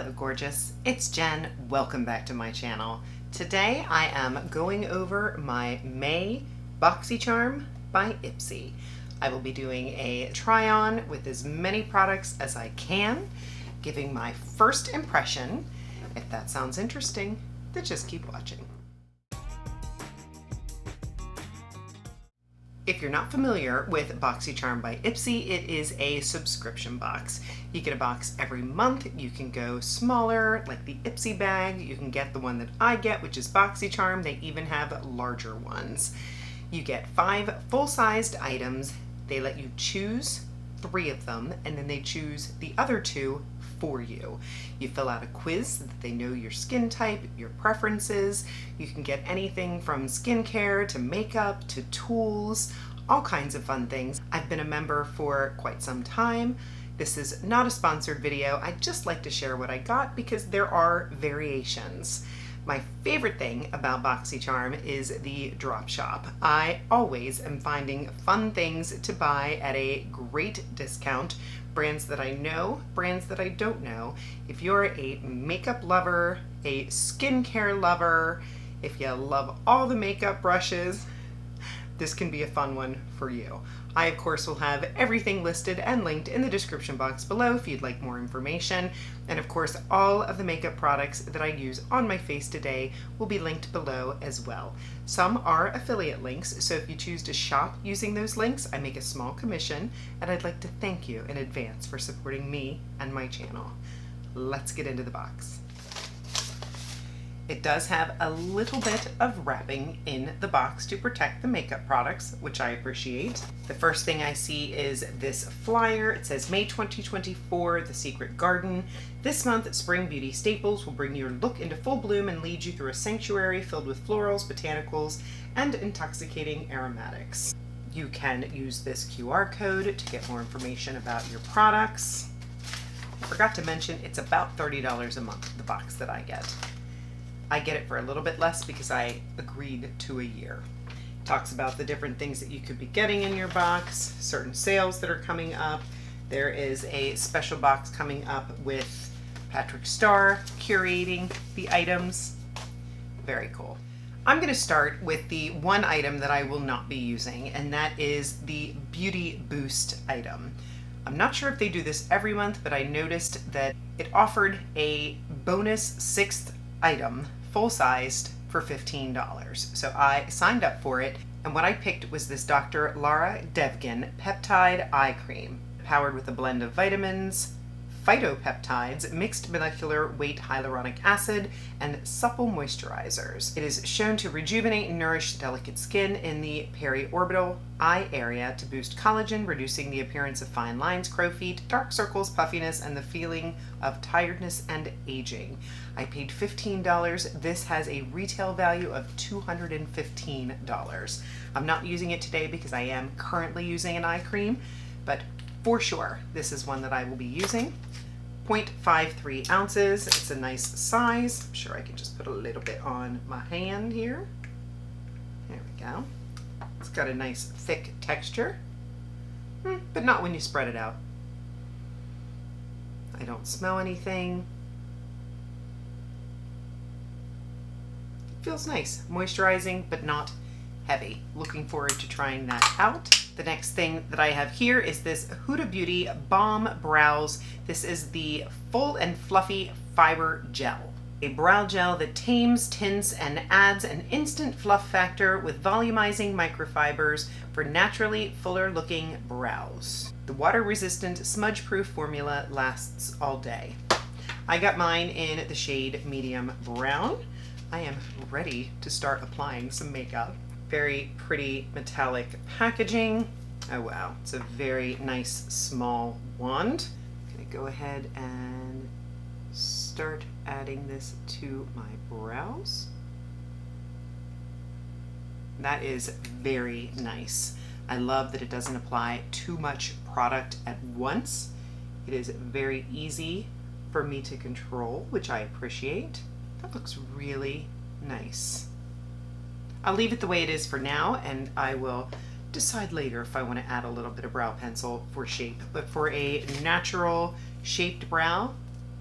Hello gorgeous, it's Jen. Welcome back to my channel. Today I am going over my May Boxycharm by Ipsy. I will be doing a try on with as many products as I can, giving my first impression. If that sounds interesting, then just keep watching. If you're not familiar with Boxycharm by Ipsy, it is a subscription box. You get a box every month. You can go smaller, like the Ipsy bag. You can get the one that I get, which is Boxycharm. They even have larger ones. You get 5 full-sized items. They let you choose 3 of them, and then they choose the other 2 for you. You fill out a quiz so that they know your skin type, your preferences. You can get anything from skincare to makeup to tools, all kinds of fun things. I've been a member for quite some time. This is not a sponsored video. I just like to share what I got because there are variations. My favorite thing about Boxycharm is the drop shop. I always am finding fun things to buy at a great discount. Brands that I know, brands that I don't know. If you're a makeup lover, a skincare lover, if you love all the makeup brushes, this can be a fun one for you. I, of course, will have everything listed and linked in the description box below if you'd like more information. And of course, all of the makeup products that I use on my face today will be linked below as well. Some are affiliate links, so if you choose to shop using those links, I make a small commission, and I'd like to thank you in advance for supporting me and my channel. Let's get into the box. It does have a little bit of wrapping in the box to protect the makeup products, which I appreciate. The first thing I see is this flyer. It says May 2024, The Secret Garden. This month, Spring Beauty Staples will bring your look into full bloom and lead you through a sanctuary filled with florals, botanicals, and intoxicating aromatics. You can use this QR code to get more information about your products. I forgot to mention, it's about $30 a month, the box that I get. I get it for a little bit less because I agreed to a year. It talks about the different things that you could be getting in your box, certain sales that are coming up. There is a special box coming up with Patrick Starr curating the items. Very cool. I'm going to start with the one item that I will not be using, and that is the Beauty Boost item. I'm not sure if they do this every month, but I noticed that it offered a bonus 6th item, full-sized, for $15. So I signed up for it, and what I picked was this Dr. Lara Devgan Peptide Eye Cream, powered with a blend of vitamins, phytopeptides, mixed molecular weight hyaluronic acid, and supple moisturizers. It is shown to rejuvenate and nourish delicate skin in the periorbital eye area to boost collagen, reducing the appearance of fine lines, crow's feet, dark circles, puffiness, and the feeling of tiredness and aging. I paid $15. This has a retail value of $215. I'm not using it today because I am currently using an eye cream, but for sure, this is one that I will be using. 0.53 ounces. It's a nice size. I'm sure I can just put a little bit on my hand here. There we go. It's got a nice thick texture, but not when you spread it out. I don't smell anything. It feels nice, moisturizing, but not heavy. Looking forward to trying that out. The next thing that I have here is this Huda Beauty Balm Brows. This is the Full and Fluffy Fiber Gel. A brow gel that tames, tints, and adds an instant fluff factor with volumizing microfibers for naturally fuller looking brows. The water-resistant, smudge-proof formula lasts all day. I got mine in the shade Medium Brown. I am ready to start applying some makeup. Very pretty metallic packaging. Oh wow, it's a very nice small wand. I'm gonna go ahead and start adding this to my brows. That is very nice. I love that it doesn't apply too much product at once. It is very easy for me to control, which I appreciate. That looks really nice. I'll leave it the way it is for now, and I will decide later if I want to add a little bit of brow pencil for shape. But for a natural shaped brow,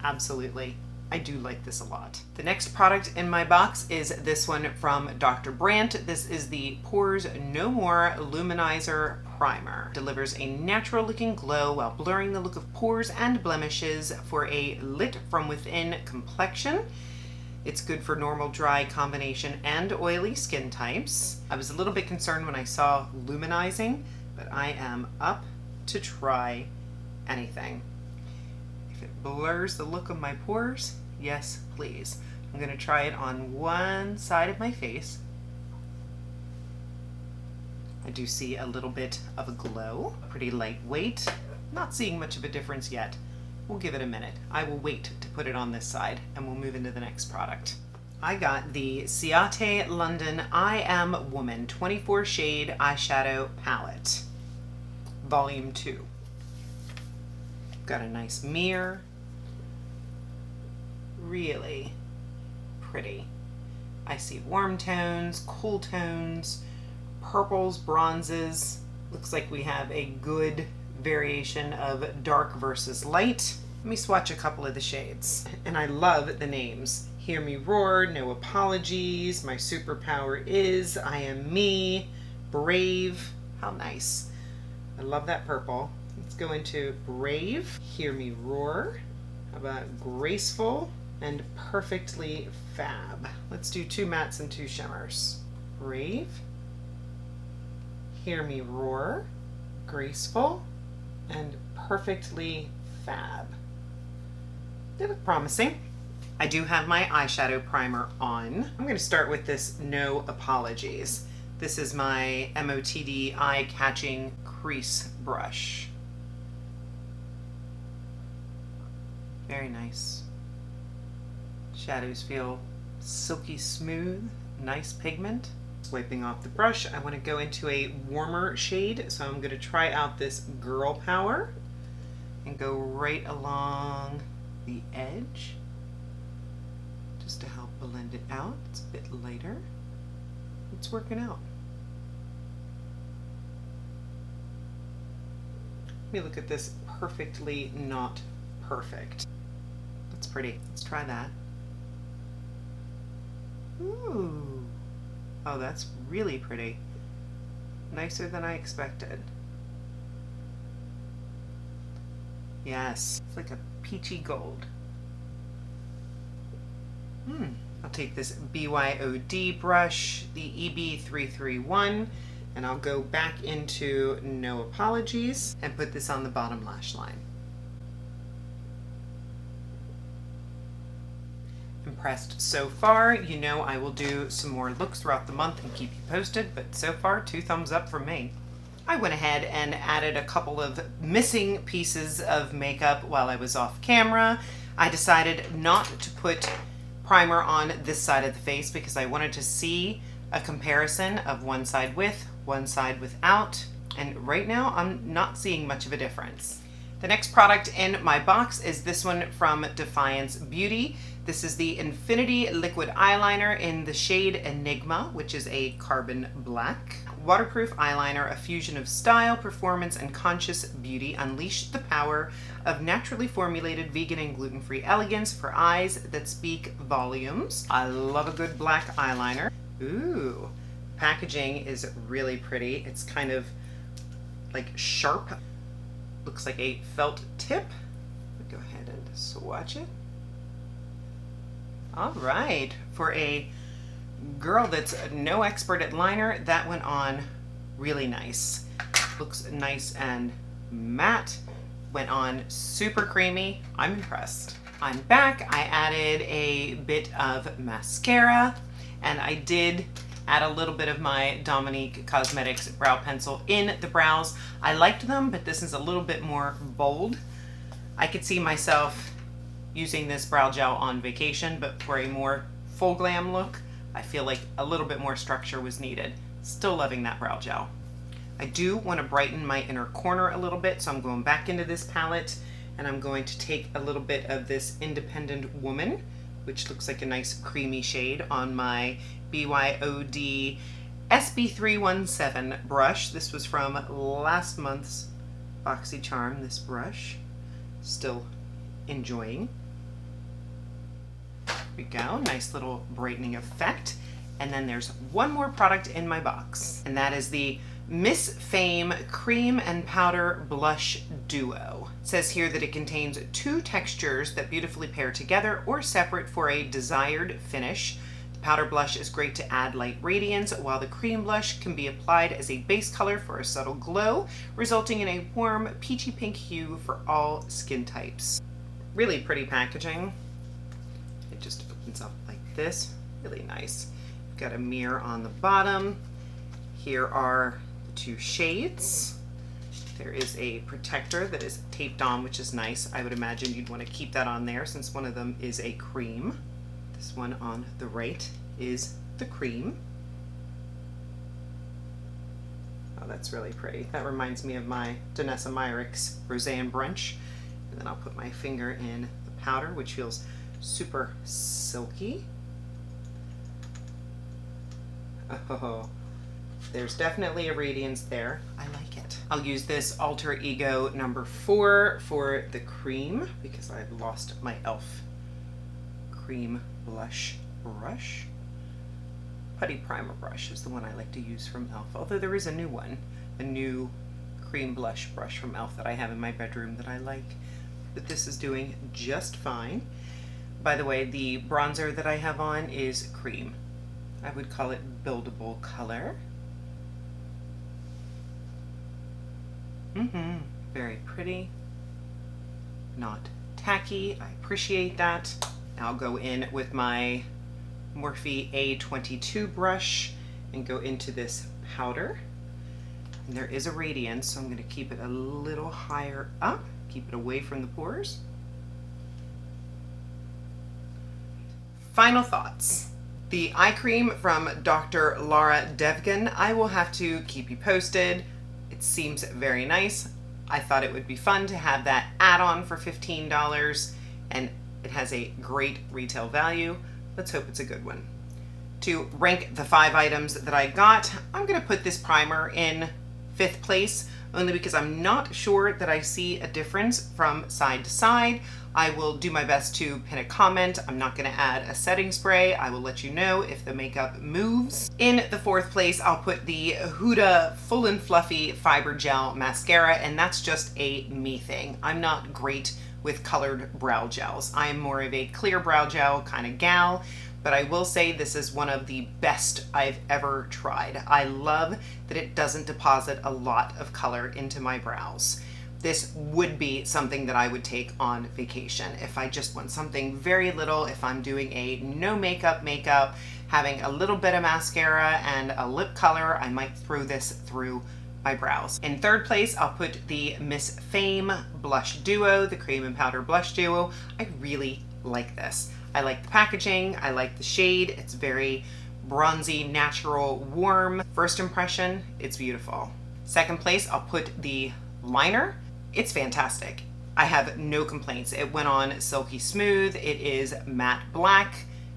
absolutely I do like this a lot. The next product in my box is this one from Dr. Brandt. This is the Pores No More Luminizer Primer. Delivers a natural looking glow while blurring the look of pores and blemishes for a lit from within complexion. It's good for normal, dry, combination, and oily skin types. I was a little bit concerned when I saw luminizing, but I am up to try anything. If it blurs the look of my pores, yes, please. I'm gonna try it on one side of my face. I do see a little bit of a glow, pretty lightweight. Not seeing much of a difference yet. We'll give it a minute. I will wait to put it on this side and we'll move into the next product. I got the Ciate London I Am Woman 24 Shade Eyeshadow Palette, Volume 2. Got a nice mirror. Really pretty. I see warm tones, cool tones, purples, bronzes. Looks like we have a good variation of dark versus light. Let me swatch a couple of the shades. And I love the names. Hear Me Roar, No Apologies, My Superpower Is, I Am Me, Brave. How nice. I love that purple. Let's go into Brave, Hear Me Roar. How about Graceful and Perfectly Fab? Let's do 2 mattes and 2 shimmers. Brave, Hear Me Roar, Graceful, and Perfectly Fab. They look promising. I do have my eyeshadow primer on. I'm going to start with this No Apologies. This is my MOTD Eye Catching Crease Brush. Very nice. Shadows feel silky smooth, nice pigment. Wiping off the brush, I want to go into a warmer shade, so I'm going to try out this Girl Power and go right along the edge just to help blend it out. It's a bit lighter. It's working out. Let me look at this Perfectly Not Perfect. That's pretty. Let's try that. Ooh. Oh, that's really pretty. Nicer than I expected. Yes, it's like a peachy gold. I'll take this BYOD brush, the EB331, and I'll go back into No Apologies and put this on the bottom lash line. Impressed so far. You know I will do some more looks throughout the month and keep you posted, but so far 2 thumbs up from me. I went ahead and added a couple of missing pieces of makeup while I was off camera. I decided not to put primer on this side of the face because I wanted to see a comparison of one side with, one side without, and right now I'm not seeing much of a difference. The next product in my box is this one from Defiance Beauty. This is the Infinity Liquid Eyeliner in the shade Enigma, which is a carbon black. Waterproof eyeliner, a fusion of style, performance, and conscious beauty. Unleash the power of naturally formulated vegan and gluten-free elegance for eyes that speak volumes. I love a good black eyeliner. Ooh, packaging is really pretty. It's kind of like sharp. Looks like a felt tip. Go ahead and swatch it. All right, for a girl that's no expert at liner, that went on really nice. Looks nice and matte. Went on super creamy. I'm impressed. I'm back. I added a bit of mascara, and I did add a little bit of my Dominique Cosmetics brow pencil in the brows. I liked them, but this is a little bit more bold. I could see myself using this brow gel on vacation, but for a more full glam look, I feel like a little bit more structure was needed. Still loving that brow gel. I do want to brighten my inner corner a little bit, so I'm going back into this palette and I'm going to take a little bit of this Independent Woman, which looks like a nice creamy shade, on my BYOD SB317 brush. This was from last month's Boxy, this brush. Still enjoying. Still loving that brow gel. I do want to brighten my inner corner a little bit, so I'm going back into this palette and I'm going to take a little bit of this Independent Woman, which looks like a nice creamy shade, on my BYOD SB317 brush. This was from last month's Boxy, this brush. Still enjoying. we go, nice little brightening effect. And then there's one more product in my box, and that is the Miss Fame Cream and Powder Blush Duo. It says here that it contains 2 textures that beautifully pair together or separate for a desired finish. The powder blush is great to add light radiance, while the cream blush can be applied as a base color for a subtle glow, resulting in a warm peachy pink hue for all skin types. Really pretty packaging. It just opens up like this, really nice. Got a mirror on the bottom. Here are the 2 shades. There is a protector that is taped on, which is nice. I would imagine you'd want to keep that on there since one of them is a cream. This one on the right is the cream. Oh, that's really pretty. That reminds me of my Danessa Myricks Roseanne Brunch. And then I'll put my finger in the powder, which feels super silky. Oh, there's definitely a radiance there. I like it. I'll use this Alter Ego number 4 for the cream because I've lost my e.l.f. cream blush brush. Putty primer brush is the one I like to use from e.l.f. Although there is a new one, a new cream blush brush from e.l.f. that I have in my bedroom that I like. But this is doing just fine. By the way, the bronzer that I have on is cream. I would call it buildable color. Very pretty, not tacky. I appreciate that. Now I'll go in with my Morphe A22 brush and go into this powder. And there is a radiance, so I'm going to keep it a little higher up, keep it away from the pores. Final thoughts. The eye cream from Dr. Laura Devgan, I will have to keep you posted. It seems very nice. I thought it would be fun to have that add-on for $15, and it has a great retail value. Let's hope it's a good one. To rank the 5 items that I got, I'm going to put this primer in 5th place, only because I'm not sure that I see a difference from side to side. I will do my best to pin a comment. I'm not going to add a setting spray. I will let you know if the makeup moves. In the 4th place, I'll put the Huda Full and Fluffy Fiber Gel Mascara, and that's just a me thing. I'm not great with colored brow gels. I am more of a clear brow gel kind of gal, but I will say this is one of the best I've ever tried. I love that it doesn't deposit a lot of color into my brows. This would be something that I would take on vacation. If I just want something very little, if I'm doing a no makeup, having a little bit of mascara and a lip color, I might throw this through my brows. In 3rd place, I'll put the Miss Fame Blush Duo, the Cream and Powder Blush Duo. I really like this. I like the packaging, I like the shade. It's very bronzy, natural, warm. First impression, it's beautiful. 2nd place, I'll put the liner. It's fantastic. I have no complaints. It went on silky smooth. It is matte black.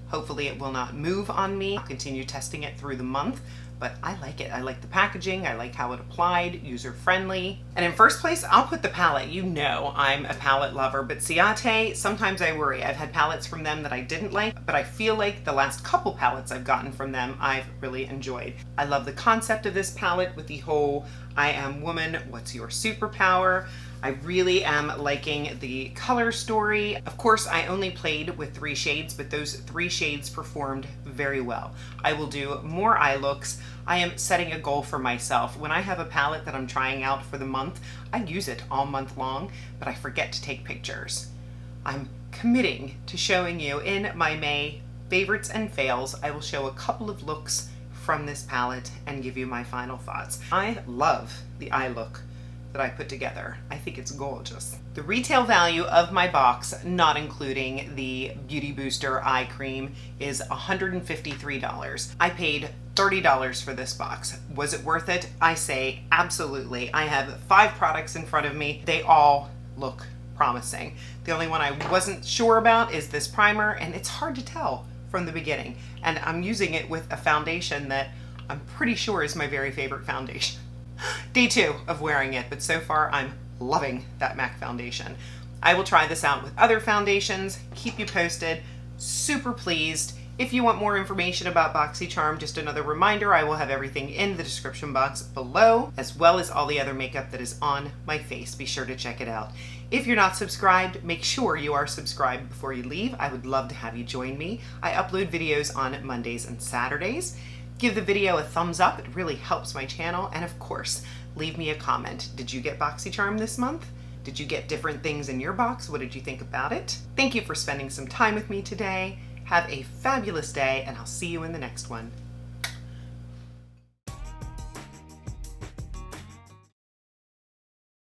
Hopefully it will not move on me. I'll continue testing it through the month, but I like it. I like the packaging. I like how it applied, user friendly. And in 1st place, I'll put the palette. You know I'm a palette lover, but Ciate, sometimes I worry. I've had palettes from them that I didn't like, but I feel like the last couple palettes I've gotten from them, I've really enjoyed. I love the concept of this palette with the whole I am woman, what's your superpower? I really am liking the color story. Of course, I only played with 3 shades, but those 3 shades performed very well. I will do more eye looks. I am setting a goal for myself. When I have a palette that I'm trying out for the month, I use it all month long, but I forget to take pictures. I'm committing to showing you in my May favorites and fails. I will show a couple of looks from this palette and give you my final thoughts. I love the eye look that I put together. I think it's gorgeous. The retail value of my box, not including the Beauty Booster eye cream, is $153. I paid $30 for this box. Was it worth it? I say absolutely. I have 5 products in front of me. They all look promising. The only one I wasn't sure about is this primer, and it's hard to tell from the beginning. And I'm using it with a foundation that I'm pretty sure is my very favorite foundation. Day 2 of wearing it, but so far I'm loving that MAC foundation. I will try this out with other foundations, keep you posted. Super pleased. If you want more information about Boxycharm, just another reminder, I will have everything in the description box below, as well as all the other makeup that is on my face. Be sure to check it out. If you're not subscribed, make sure you are subscribed before you leave. I would love to have you join me. I upload videos on Mondays and Saturdays. Give the video a thumbs up, it really helps my channel. And of course, leave me a comment. Did you get Boxycharm this month? Did you get different things in your box? What did you think about it? Thank you for spending some time with me today. Have a fabulous day, and I'll see you in the next one.